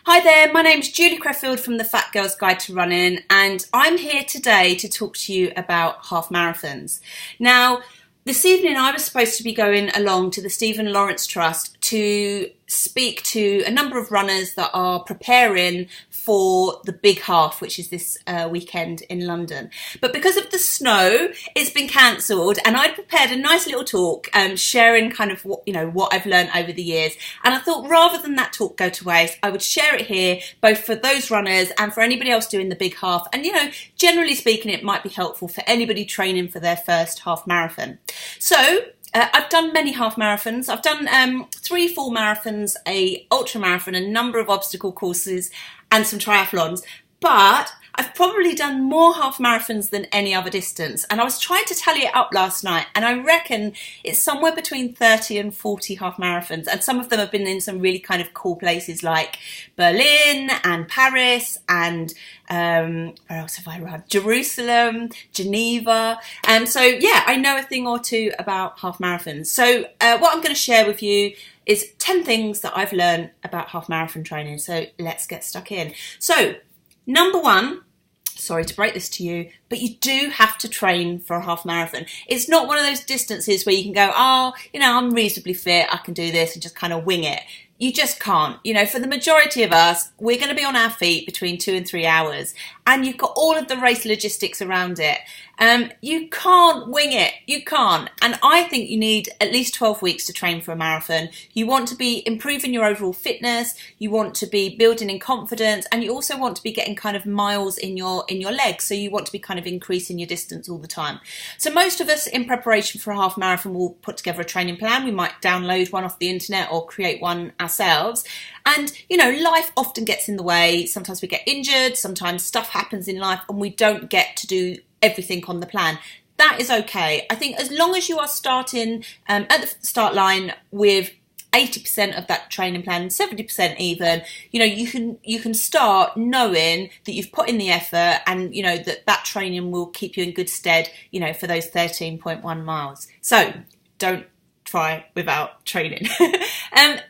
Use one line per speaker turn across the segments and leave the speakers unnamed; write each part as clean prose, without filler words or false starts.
Hi there, my name's Julie Creffield from the Fat Girl's Guide to Running, and I'm here today to talk to you about half marathons. Now, this evening I was supposed to be going along to the Stephen Lawrence Trust to speak to a number of runners that are preparing for the big half, which is this weekend in London. But because of the snow, it's been cancelled, and I'd prepared a nice little talk sharing kind of what I've learned over the years. And I thought rather than that talk go to waste, I would share it here, both for those runners and for anybody else doing the big half. And generally speaking, it might be helpful for anybody training for their first half marathon. So I've done many half marathons. I've done 3 full marathons, a ultra marathon, a number of obstacle courses and some triathlons. But I've probably done more half marathons than any other distance. And I was trying to tally it up last night, and I reckon it's somewhere between 30 and 40 half marathons. And some of them have been in some really kind of cool places like Berlin and Paris and where else have I run? Jerusalem, Geneva. So yeah, I know a thing or two about half marathons. So what I'm going to share with you is 10 things that I've learned about half marathon training. So let's get stuck in. So number 1, sorry to break this to you, but you do have to train for a half marathon. It's not one of those distances where you can go, I'm reasonably fit, I can do this, and just kind of wing it. You just can't. For the majority of us, we're going to be on our feet between 2 and 3 hours, and you've got all of the race logistics around it. You can't wing it. You can't. And I think you need at least 12 weeks to train for a marathon. You want to be improving your overall fitness. You want to be building in confidence, and you also want to be getting kind of miles in your legs. So you want to be kind of increasing your distance all the time. So most of us in preparation for a half marathon will put together a training plan. We might download one off the internet or create one ourselves. And, life often gets in the way. Sometimes we get injured. Sometimes stuff happens in life and we don't get to do everything on the plan. That is okay. I think as long as you are starting at the start line with 80% of that training plan, 70% even, you can start knowing that you've put in the effort, and that training will keep you in good stead, for those 13.1 miles. So don't try without training.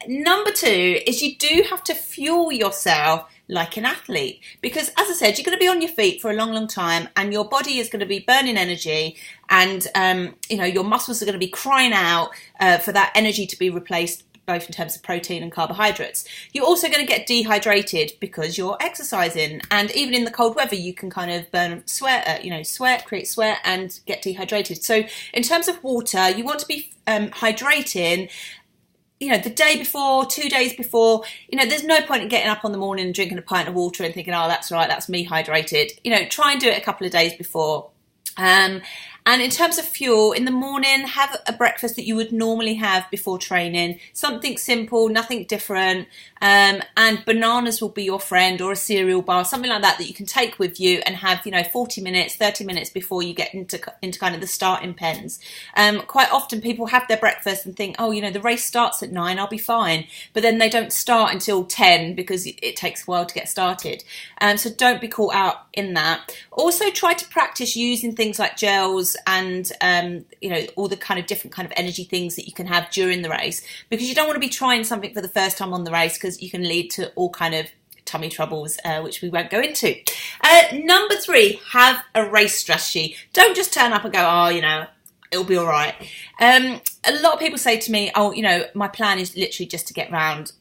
Number 2 is you do have to fuel yourself like an athlete, because as I said, you're going to be on your feet for a long time, and your body is going to be burning energy, and your muscles are going to be crying out for that energy to be replaced, both in terms of protein and carbohydrates. You're also going to get dehydrated because you're exercising, and even in the cold weather you can kind of burn sweat, create sweat and get dehydrated. So in terms of water, you want to be hydrating the day before, 2 days before. There's no point in getting up on the morning and drinking a pint of water and thinking, oh, that's right, that's me hydrated. Try and do it a couple of days before. And in terms of fuel, in the morning, have a breakfast that you would normally have before training. Something simple, nothing different. And bananas will be your friend, or a cereal bar, something like that you can take with you and have, 40 minutes, 30 minutes before you get into kind of the starting pens. Quite often people have their breakfast and think, the race starts at 9, I'll be fine. But then they don't start until 10 because it takes a while to get started. So don't be caught out in that. Also try to practice using things like gels and all the kind of different kind of energy things that you can have during the race, because you don't want to be trying something for the first time on the race, because you can lead to all kind of tummy troubles, which we won't go into. Number 3, have a race strategy. Don't just turn up and go, it'll be all right. A lot of people say to me, my plan is literally just to get round.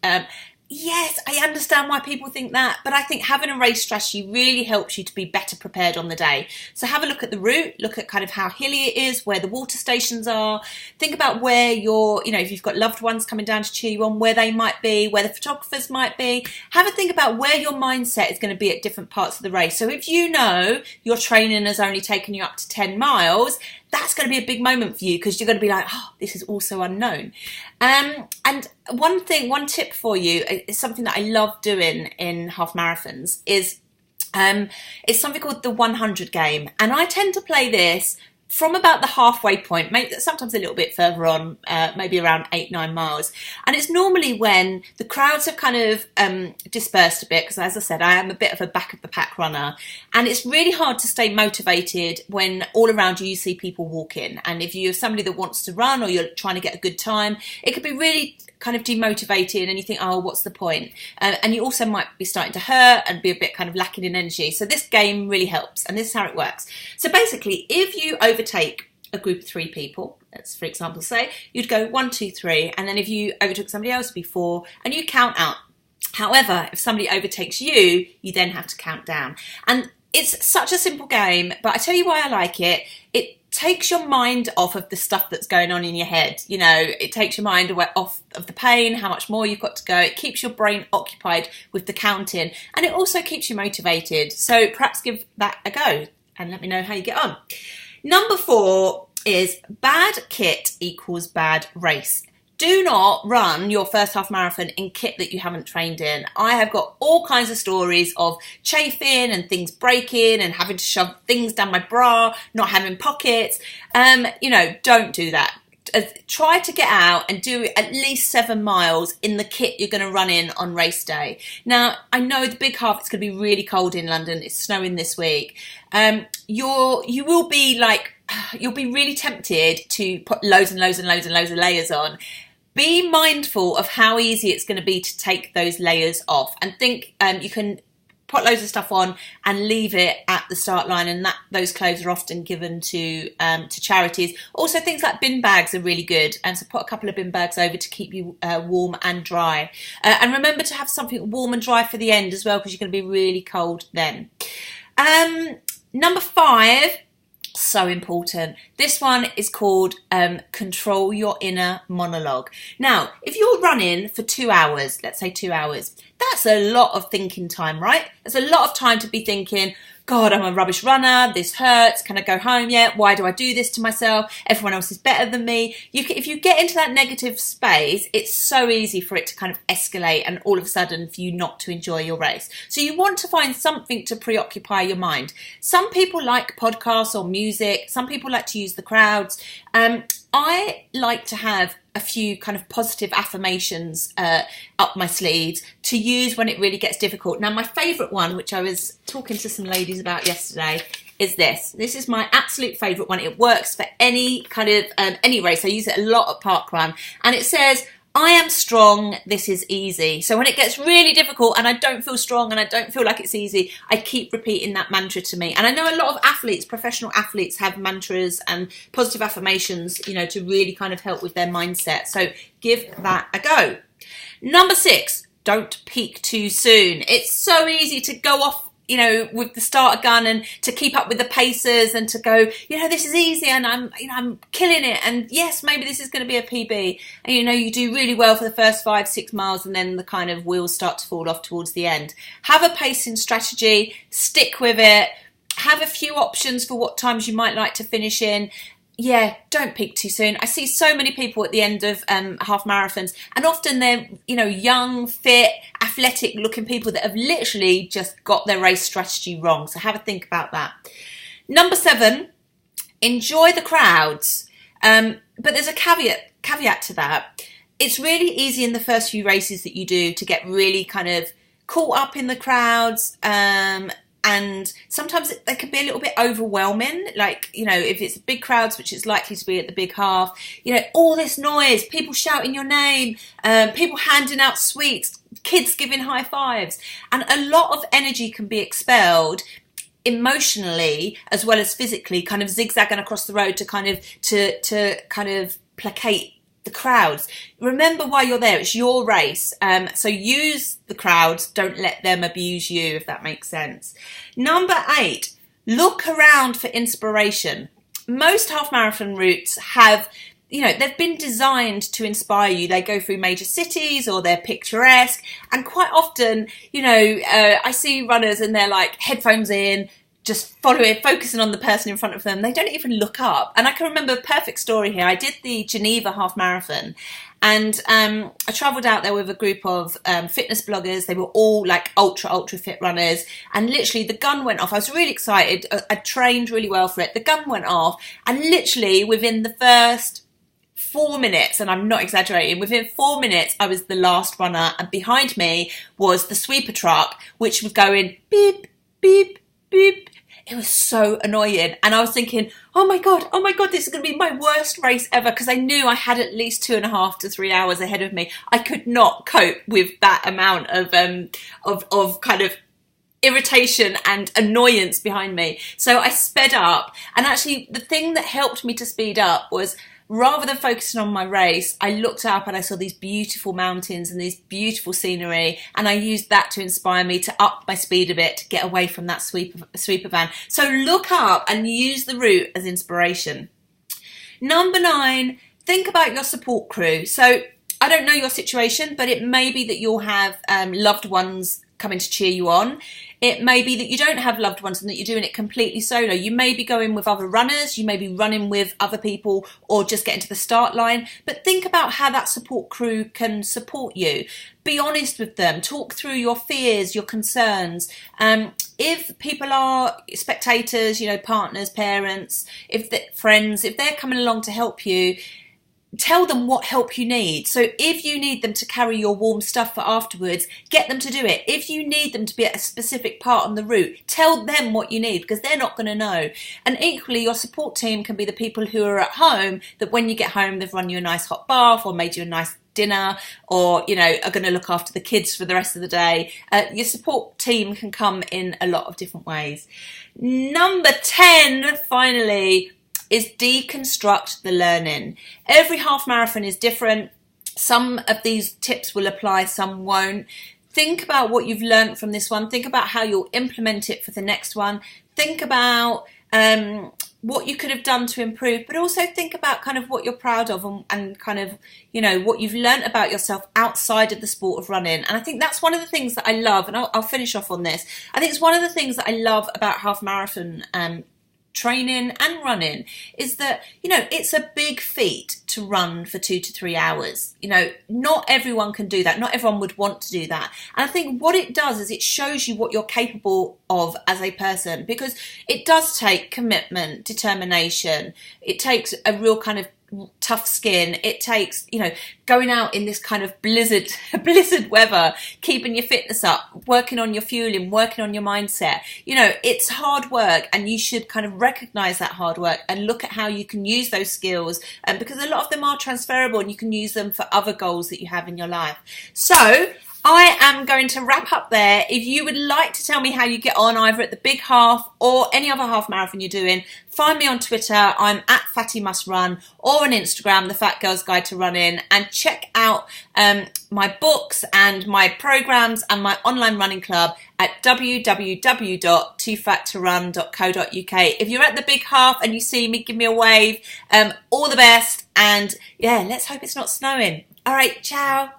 Yes, I understand why people think that, but I think having a race strategy really helps you to be better prepared on the day. So have a look at the route, look at kind of how hilly it is, where the water stations are. Think about where if you've got loved ones coming down to cheer you on, where they might be, where the photographers might be. Have a think about where your mindset is going to be at different parts of the race. So if your training has only taken you up to 10 miles, that's going to be a big moment for you, because you're going to be like, this is also unknown. And one tip for you is something that I love doing in half marathons is it's something called the 100 game. And I tend to play this from about the halfway point, maybe sometimes a little bit further on, maybe around 8-9 miles. And it's normally when the crowds have kind of dispersed a bit, because as I said, I am a bit of a back of the pack runner, and it's really hard to stay motivated when all around you see people walking. And if you're somebody that wants to run, or you're trying to get a good time, it could be really kind of demotivated and you think, oh, what's the point? And you also might be starting to hurt and be a bit kind of lacking in energy. So this game really helps, and this is how it works. So basically, if you overtake a group of 3 people, let's for example say, you'd go 1, 2, 3, and then if you overtook somebody else, it'd be 4, and you count out. However, if somebody overtakes you, you then have to count down. And it's such a simple game, but I tell you why I like it. It takes your mind off of the stuff that's going on in your head. You know, it takes your mind away off of the pain, how much more you've got to go. It keeps your brain occupied with the counting, and it also keeps you motivated. So perhaps give that a go and let me know how you get on. Number 4 is bad kit equals bad race. Do not run your first half marathon in kit that you haven't trained in. I have got all kinds of stories of chafing and things breaking and having to shove things down my bra, not having pockets. You know, don't do that. Try to get out and do at least 7 miles in the kit you're going to run in on race day. Now, I know the big half, it's going to be really cold in London. It's snowing this week. You will be like, you'll be really tempted to put loads and loads and loads and loads of layers on. Be mindful of how easy it's going to be to take those layers off, and think you can put loads of stuff on and leave it at the start line, and that those clothes are often given to charities. Also, things like bin bags are really good, and so put a couple of bin bags over to keep you warm and dry. And remember to have something warm and dry for the end as well, because you're going to be really cold then. Number 5. So important. This one is called control your inner monologue. Now, if you're running for 2 hours, let's say 2 hours, that's a lot of thinking time, right? There's a lot of time to be thinking, God, I'm a rubbish runner. This hurts. Can I go home yet? Why do I do this to myself? Everyone else is better than me. If you get into that negative space, it's so easy for it to kind of escalate and all of a sudden for you not to enjoy your race. So you want to find something to preoccupy your mind. Some people like podcasts or music. Some people like to use the crowds. I like to have a few kind of positive affirmations up my sleeves to use when it really gets difficult. Now, my favourite one, which I was talking to some ladies about yesterday, is this. This is my absolute favourite one. It works for any kind of any race. I use it a lot at parkrun, and it says, I am strong, this is easy. So when it gets really difficult and I don't feel strong and I don't feel like it's easy, I keep repeating that mantra to me. And I know a lot of athletes, professional athletes, have mantras and positive affirmations, you know, to really kind of help with their mindset. So give that a go. Number 6, don't peak too soon. It's so easy to go off, you know, with the starter gun and to keep up with the pacers and to go, you know, this is easy and I'm killing it. And yes, maybe this is going to be a PB. And, you know, you do really well for the first 5-6 miles and then the kind of wheels start to fall off towards the end. Have a pacing strategy, stick with it, have a few options for what times you might like to finish in. Yeah, don't peak too soon. I see so many people at the end of half marathons, and often they're, you know, young, fit, athletic looking people that have literally just got their race strategy wrong. So have a think about that. Number 7, enjoy the crowds. But there's a caveat to that. It's really easy in the first few races that you do to get really kind of caught up in the crowds, and sometimes they can be a little bit overwhelming. Like, you know, if it's big crowds, which it's likely to be at the big half, you know, all this noise, people shouting your name, people handing out sweets, kids giving high fives. And a lot of energy can be expelled emotionally as well as physically, kind of zigzagging across the road to kind of placate the crowds. Remember why you're there. It's your race. So use the crowds. Don't let them abuse you, if that makes sense. Number 8, look around for inspiration. Most half marathon routes have, you know, they've been designed to inspire you. They go through major cities or they're picturesque. And quite often, you know, I see runners and they're like headphones in, just following, focusing on the person in front of them. They don't even look up. And I can remember a perfect story here. I did the Geneva half marathon, and I travelled out there with a group of fitness bloggers. They were all like ultra fit runners, and literally the gun went off. I was really excited. I trained really well for it. The gun went off, and literally within the first 4 minutes, and I'm not exaggerating, within 4 minutes I was the last runner, and behind me was the sweeper truck, which was going beep, beep, beep. It was so annoying. And I was thinking, oh my God, this is going to be my worst race ever, because I knew I had at least 2.5 to 3 hours ahead of me. I could not cope with that amount of kind of irritation and annoyance behind me. So I sped up. And actually, the thing that helped me to speed up was, rather than focusing on my race, I looked up and I saw these beautiful mountains and these beautiful scenery, and I used that to inspire me to up my speed a bit, to get away from that sweeper van. So look up and use the route as inspiration. Number 9, think about your support crew. So I don't know your situation, but it may be that you'll have loved ones coming to cheer you on. It may be that you don't have loved ones and that you're doing it completely solo. You may be going with other runners, you may be running with other people, or just getting to the start line. But think about how that support crew can support you. Be honest with them. Talk through your fears, your concerns. If people are spectators, partners, parents, friends, if they're coming along to help you, tell them what help you need. So if you need them to carry your warm stuff for afterwards, get them to do it. If you need them to be at a specific part on the route, tell them what you need, because they're not going to know. And equally, your support team can be the people who are at home, that when you get home, they've run you a nice hot bath or made you a nice dinner, or are going to look after the kids for the rest of the day. Your support team can come in a lot of different ways. Number 10, finally, is deconstruct the learning. Every half marathon is different. Some of these tips will apply, some won't. Think about what you've learned from this one. Think about how you'll implement it for the next one. Think about what you could have done to improve, but also think about kind of what you're proud of, and kind of, what you've learned about yourself outside of the sport of running. And I think that's one of the things that I love, and I'll finish off on this. I think it's one of the things that I love about half marathon training and running, is that it's a big feat to run for 2 to 3 hours. Not everyone can do that. Not everyone would want to do that. And I think what it does is it shows you what you're capable of as a person, because it does take commitment, determination. It takes a real kind of tough skin. It takes, going out in this kind of blizzard weather, keeping your fitness up, working on your fueling, working on your mindset. It's hard work, and you should kind of recognize that hard work and look at how you can use those skills, because a lot of them are transferable, and you can use them for other goals that you have in your life. So I am going to wrap up there. If you would like to tell me how you get on, either at the big half or any other half marathon you're doing, find me on Twitter. I'm at Fatty Must Run, or on Instagram, The Fat Girl's Guide to Running, and check out my books and my programs and my online running club at www.toofat2run.co.uk. If you're at the big half and you see me, give me a wave. All the best, and yeah, let's hope it's not snowing. All right, ciao.